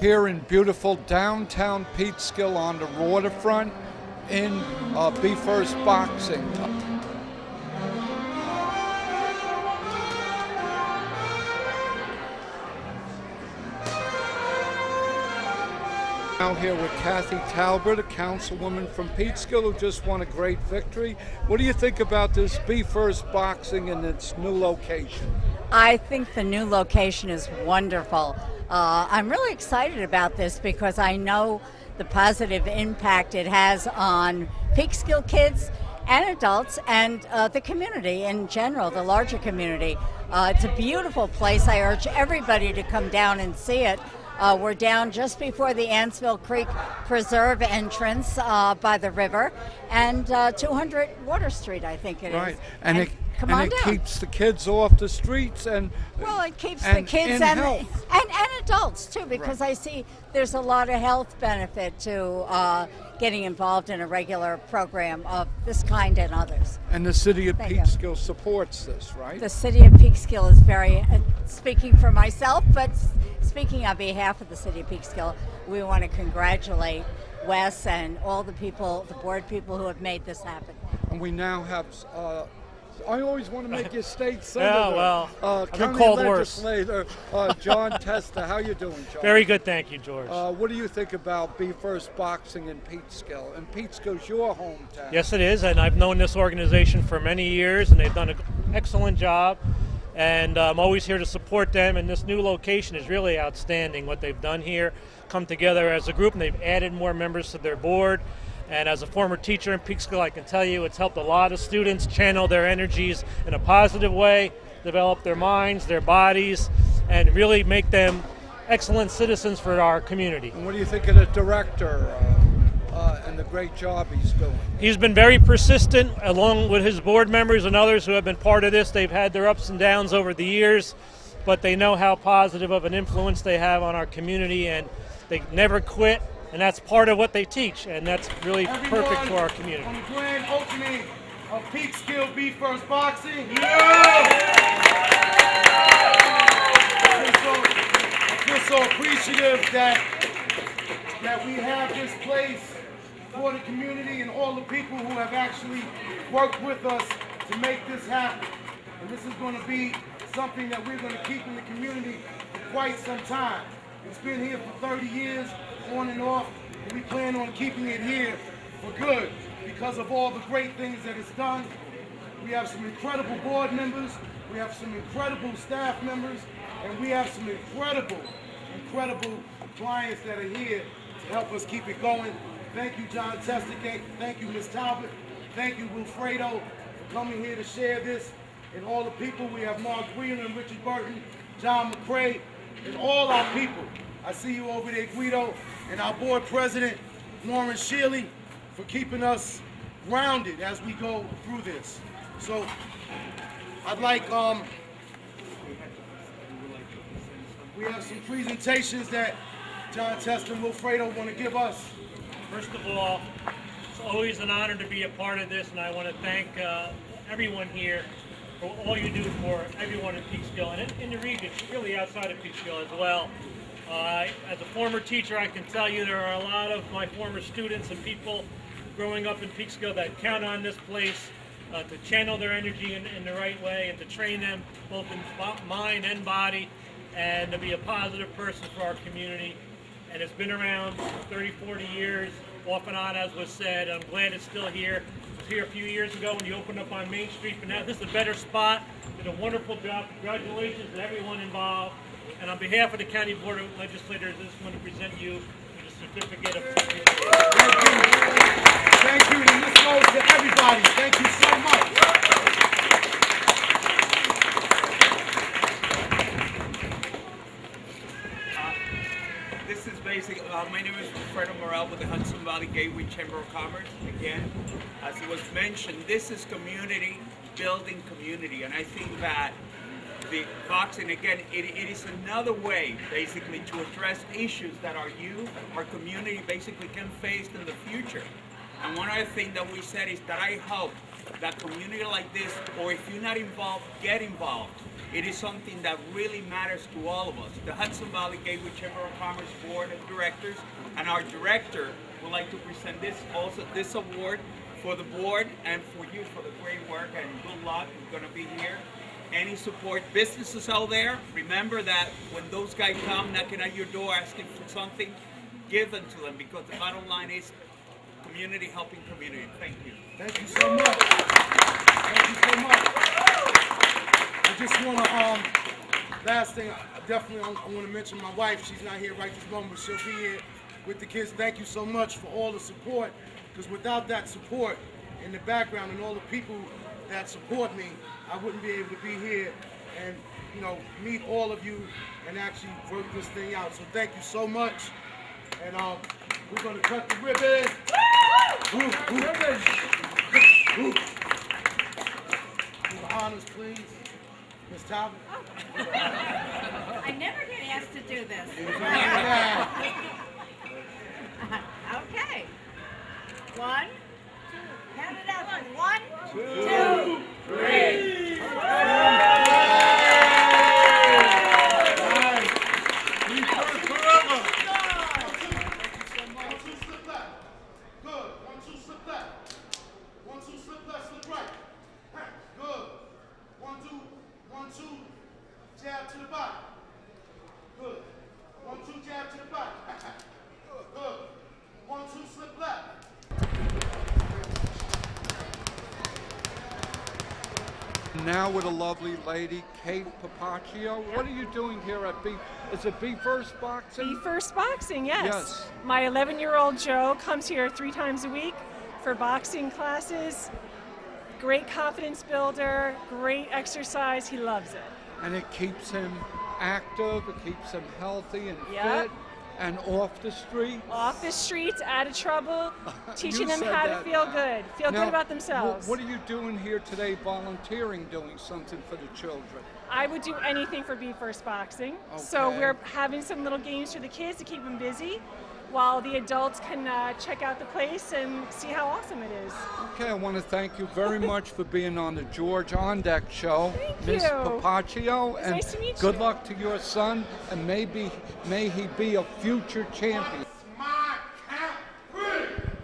Here in beautiful downtown Peekskill on the waterfront in Be First Boxing. Now here with Kathy Talbot, a councilwoman from Peekskill who just won a great victory. What do you think about this Be First Boxing and its new location? I think the new location is wonderful. I'm really excited about this because I know the positive impact it has on Peekskill kids and adults and the community in general, the larger community. It's a beautiful place. I urge everybody to come down and see it. We're down just before the Ansville Creek Preserve entrance by the river, and 200 Water Street, I think it is. Right, and it keeps the kids off the streets, and well, it keeps the kids and adults too, because I see there's a lot of health benefit to getting involved in a regular program of this kind and others. And the city of Peekskill supports this, right? The city of Peekskill is very, speaking for myself, but speaking on behalf of the city of Peekskill, we want to congratulate Wes and all the people, the board people who have made this happen. And we now have, I always want to make you state senator. Yeah, well, I've been county called legislator, John Testa. How you doing, John? Very good, thank you, George. What do you think about Be First Boxing in Peekskill? And Peekskill's your hometown. Yes, it is, and I've known this organization for many years, and they've done an excellent job. And I'm always here to support them, and this new location is really outstanding. What they've done here, come together as a group, and they've added more members to their board. And as a former teacher in Peekskill, I can tell you it's helped a lot of students channel their energies in a positive way, develop their minds, their bodies, and really make them excellent citizens for our community. And what do you think of the director and the great job he's doing? He's been very persistent, along with his board members and others who have been part of this. They've had their ups and downs over the years, but they know how positive of an influence they have on our community, and they never quit. And that's part of what they teach, and that's really perfect for our community. On the grand opening of Peekskill Be First Boxing. I feel so appreciative that we have this place for the community and all the people who have actually worked with us to make this happen. And this is going to be something that we're going to keep in the community for quite some time. It's been here for 30 years, on and off, and we plan on keeping it here for good because of all the great things that it's done. We have some incredible board members, we have some incredible staff members, and we have some incredible clients that are here to help us keep it going. Thank you, John Testa. Thank you, Ms. Talbot. Thank you, Wilfredo, for coming here to share this. And all the people, we have Mark Wheeler and Richard Burton, John McCrae, and all our people. I see you over there, Guido, and our board president, Lauren Shealy, for keeping us grounded as we go through this. So I'd like, we have some presentations that John Testa and Wilfredo want to give us. First of all, it's always an honor to be a part of this, and I want to thank everyone here for all you do for everyone in Peekskill and in the region, really outside of Peekskill as well. As a former teacher, I can tell you there are a lot of my former students and people growing up in Peekskill that count on this place to channel their energy in the right way and to train them both in mind and body and to be a positive person for our community. And it's been around 30, 40 years, off and on, as was said. I'm glad it's still here. It was here a few years ago when you opened up on Main Street, but now this is a better spot. Did a wonderful job. Congratulations to everyone involved. And on behalf of the County Board of Legislators, I just want to present you with a certificate of appreciation. Thank you, and this goes to everybody. Thank you so much. This is basic. My name is Fredo Morel with the Hudson Valley Gateway Chamber of Commerce. Again, as it was mentioned, this is community building community, and I think that the boxing, again, it is another way basically to address issues that our youth, our community basically can face in the future. And one other thing that we said is that I hope that community like this, or if you're not involved, get involved. It is something that really matters to all of us. The Hudson Valley Gateway Chamber of Commerce Board of Directors and our director would like to present this award for the board and for you for the great work, and good luck. We're going to be here. Any support businesses out there, remember that when those guys come knocking at your door asking for something, give them to them, because the bottom line is community helping community. Thank you. Thank you so much. Thank you so much. I just want to, last thing, I want to mention my wife. She's not here right this moment, but she'll be here with the kids. Thank you so much for all the support, because without that support in the background and all the people that support me, I wouldn't be able to be here and, you know, meet all of you and actually work this thing out. So thank you so much. And we're going to cut the ribbon. The honors, please. Ms. Talbot. I never get asked to do this. Okay. 1, 2, count it out. 1, 2, 3. Jab to the body. Good. 1, 2, jab to the body. Good. 1, 2, slip left. Now with a lovely lady, Kate Papaccio. What are you doing here at B? Is it B First Boxing? Be First Boxing, yes. Yes. My 11-year-old Joe comes here 3 times a week for boxing classes. Great confidence builder, great exercise. He loves it. And it keeps him active, it keeps him healthy and Yep. fit and off the street. Off the streets, out of trouble, teaching You them said how that. to feel good Now, about themselves. What are you doing here today, volunteering, doing something for the children? I would do anything for Be First Boxing. So Okay. we're having some little games for the kids to keep them busy, while the adults can check out the place and see how awesome it is. Okay, I want to thank you very much for being on the George Ondek show, Thank Miss you. Papaccio, It's and nice to meet good you. luck to your son, and may he be a future champion. What's my count? 3.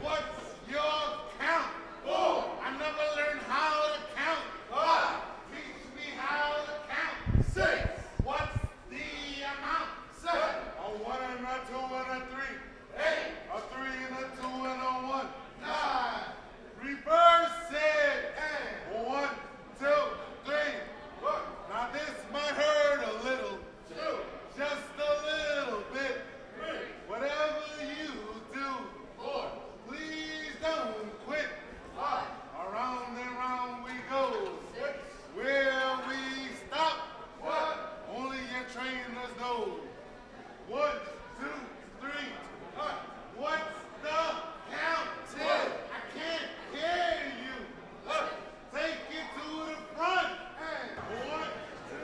What's your count? 4. I never learned how to count. 5. Teach me how to count. 6. What's the amount? 7. A 1 and a 2 and a 3. 8. A 3 and a 2 and a 1. 9. Reverse it. 1, 2, 3. Now this might hurt a little. 2. Just a little bit. 3. Whatever you do. 4. Please don't quit. 5. Around and round we go. 6. Where we stop. What? Only your trainers know. 1, 2, 3. What's the count? 10. I can't hear you. Take it to the front. 1, 2,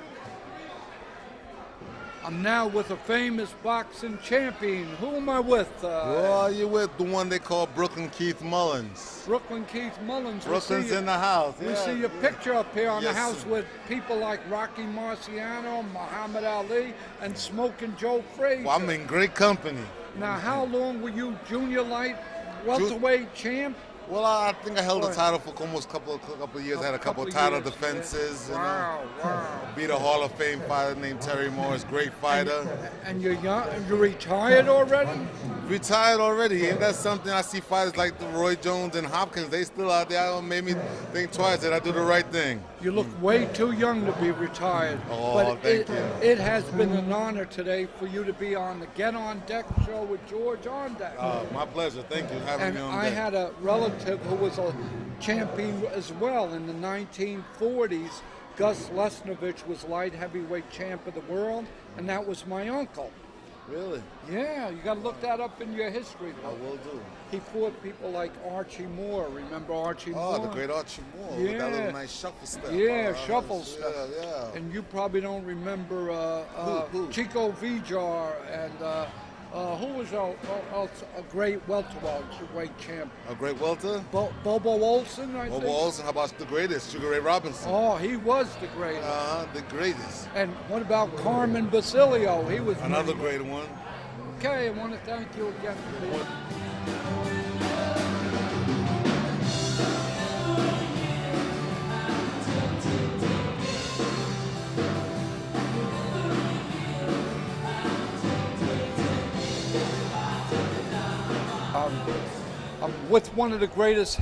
3. I'm now with a famous boxing champion. Who am I with? Well, you're with the one they call Brooklyn Keith Mullins. Brooklyn Keith Mullins. Brooklyn's in the house. We yeah. see your picture up here on Yes, the house sir. with people like Rocky Marciano, Muhammad Ali, and Smoking Joe Frazier. Well, I'm in great company. Now, how long were you junior light welterweight champ? Well, I think I held the Boy. title for almost couple of years. I had a couple Couple title years, defenses. yeah. You Wow, wow. know, beat a Hall of Fame fighter named Terry Morris, great fighter. And you're young, you're retired already? Retired already. Ain't that something? I see fighters like the Roy Jones and Hopkins. They still out there. It made me think twice that I do the right thing. You look way too young to be retired. Oh, but thank you. It has been an honor today for you to be on the Get On Deck show with George Ondek. My pleasure. Thank you for having And me on I deck. had a relative who was a champion as well in the 1940s. Gus Lesnovich was light heavyweight champ of the world, and that was my uncle. Really? Yeah, you got to look that up in your history I book. will do. He fought people like Archie Moore. Remember Archie Oh, Moore? the great Archie Moore with that Yeah. little nice shuffle step. Yeah, Oh, shuffle step. Yeah, yeah. And you probably don't remember Who? Chico Vijar and Who was a great welterweight champ? A great welter. Bobo Olson, I think. Bobo Olson. How about the greatest? Sugar Ray Robinson. Oh, he was the greatest. The greatest. And what about Carmen Basilio? He was Another great one. Okay, I want to thank you again for being. I'm with one of the greatest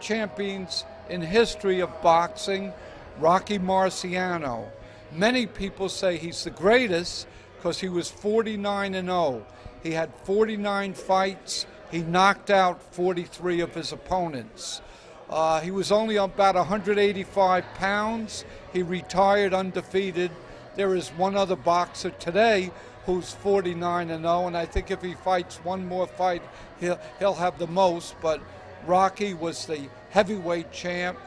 champions in history of boxing, Rocky Marciano. Many people say he's the greatest because he was 49-0. He had 49 fights. He knocked out 43 of his opponents. He was only about 185 pounds. He retired undefeated. There is one other boxer today who's 49-0, and I think if he fights one more fight, he'll have the most. But Rocky was the heavyweight champ,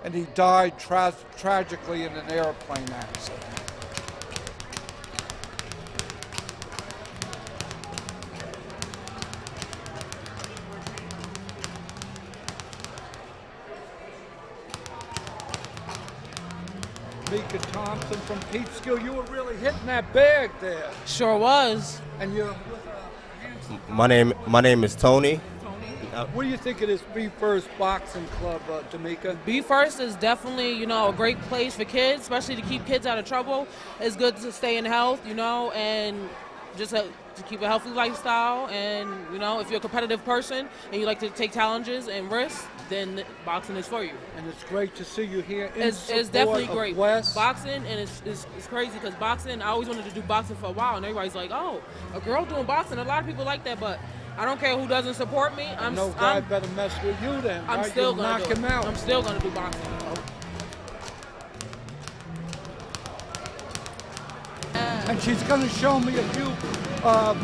and he died tragically in an airplane accident. Mika Thompson from Peekskill, you were really hitting that bag there. Sure was. And you're My name is Tony. what do you think of this Be First Boxing Club, D'Amica? Be First is definitely, a great place for kids, especially to keep kids out of trouble. It's good to stay in health, and just to keep a healthy lifestyle. And, if you're a competitive person and you like to take challenges and risks, then boxing is for you. And it's great to see you here in It's support definitely of great. Wes. Boxing, and it's crazy because boxing, I always wanted to do boxing for a while, and everybody's like, oh, a girl doing boxing. A lot of people like that, but I don't care who doesn't support me. No guy better mess with you then. I'm right? still You'll gonna knock do it. him out. I'm still gonna do boxing. And she's going to show me a few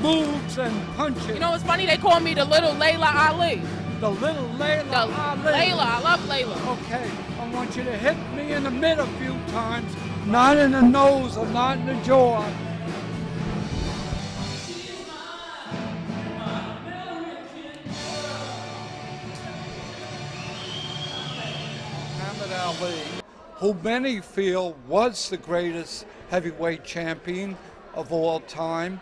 moves and punches. It's funny, they call me the little Layla Ali. The little Layla Ali. Layla, I love Layla. Okay, I want you to hit me in the mid a few times, not in the nose or not in the jaw. Muhammad Ali, who many feel was the greatest heavyweight champion of all time.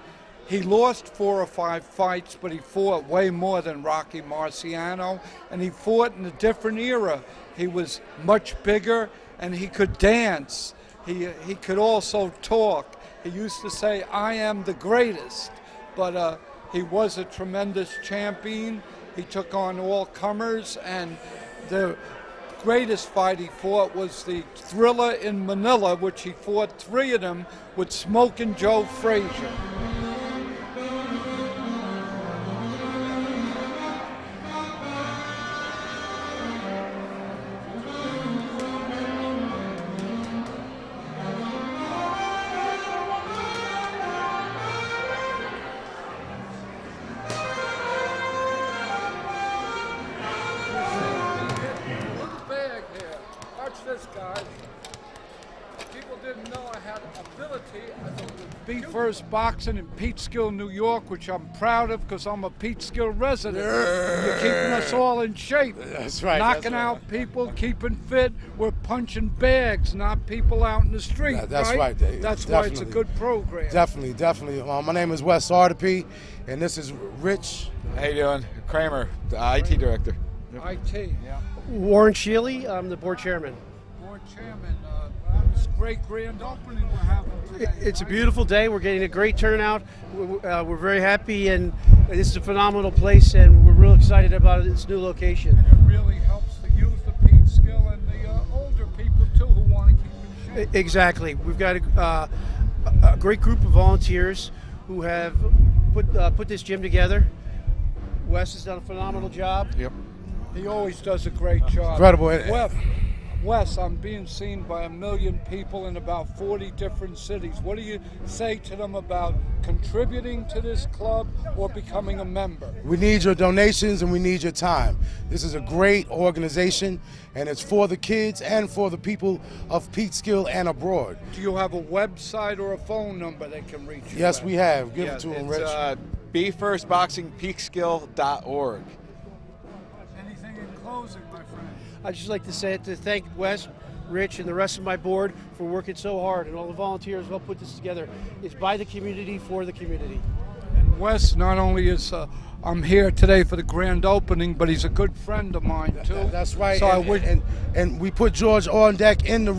He lost 4 or 5 fights, but he fought way more than Rocky Marciano, and he fought in a different era. He was much bigger, and he could dance. He could also talk. He used to say, "I am the greatest," but he was a tremendous champion. He took on all comers, and the greatest fight he fought was the Thriller in Manila, which he fought 3 of them with Smokin' Joe Frazier. This, guys. People didn't know I had ability as a Be First Boxing in Peekskill, New York, which I'm proud of because I'm a Peekskill resident. You're keeping us all in shape. That's right. Knocking out people, keeping fit. We're punching bags, not people out in the street. That's right. That's why it's a good program. Definitely. My name is Wes Ardepi, and this is Rich. How you doing? Kramer, the IT director. IT, yeah. Warren Shealy, I'm the board chairman. Board chairman, it's a great grand opening we're having today. It's a beautiful day. We're getting a great turnout. We're very happy, and this is a phenomenal place, and we're real excited about this new location. And it really helps the youth of Peekskill and the older people too who want to keep in shape. Exactly. We've got a great group of volunteers who have put this gym together. Wes has done a phenomenal job. Yep. He always does a great job. Incredible. Well, Wes, I'm being seen by 1 million people in about 40 different cities. What do you say to them about contributing to this club or becoming a member? We need your donations and we need your time. This is a great organization, and it's for the kids and for the people of Peekskill and abroad. Do you have a website or a phone number they can reach you Yes, at? we have. Give it to them, Rich. BeFirstBoxingPeekskill.org. Anything in closing, my friend? I'd just like to thank Wes, Rich, and the rest of my board for working so hard, and all the volunteers who helped put this together. It's by the community, for the community. And Wes, not only is I'm here today for the grand opening, but he's a good friend of mine too. That's right. So and we put George Ondek in the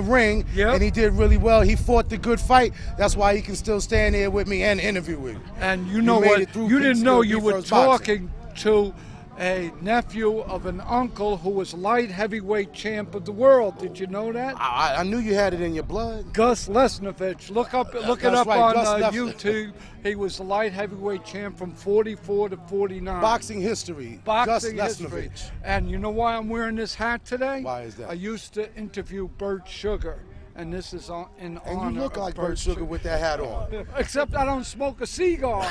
ring, Yep. and he did really well. He fought the good fight. That's why he can still stand here with me and interview with me. And you know made what? it through You didn't know Peekskill you were First Boxing. talking to a nephew of an uncle who was light heavyweight champ of the world. Did you know that? I knew you had it in your blood. Gus Lesnovich. Look it up That's right, on Gus Lesnovich. YouTube. He was the light heavyweight champ from 44 to 49. Boxing history. Boxing Gus history. Lesnovich. And you know why I'm wearing this hat today? Why is that? I used to interview Bert Sugar, and this is in honor And you look of like Bert Sugar with that hat on. Except I don't smoke a cigar.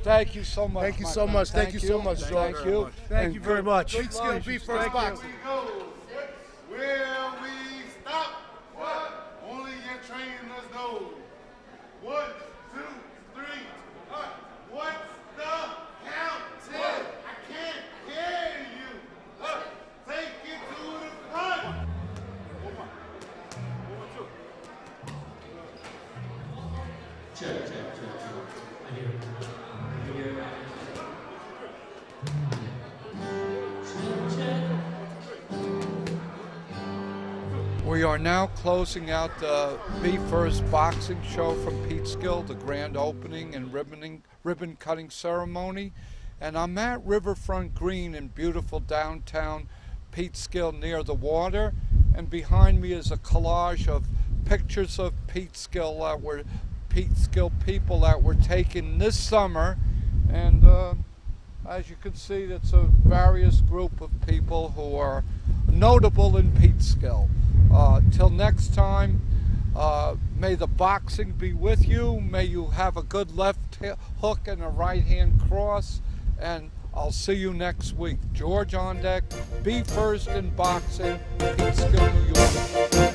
Thank you so much. Thank you my so friend. much. Thank you so much, George. Thank you. Thank you very much. Peekskill Be First Boxing. Will we stop? What? Only your trainers know. 1, 2, 3. What's the count? 10. I can't hear you. Take it to the front. We are now closing out the Be First boxing show from Peekskill, the grand opening and ribbon cutting ceremony. And I'm at Riverfront Green in beautiful downtown Peekskill near the water. And behind me is a collage of pictures of Peekskill people that were taken this summer. And as you can see, it's a various group of people who are notable in Peekskill. Till next time, may the boxing be with you. May you have a good left hook and a right hand cross. And I'll see you next week. George Ondek, Be First in Boxing, Peekskill, New York.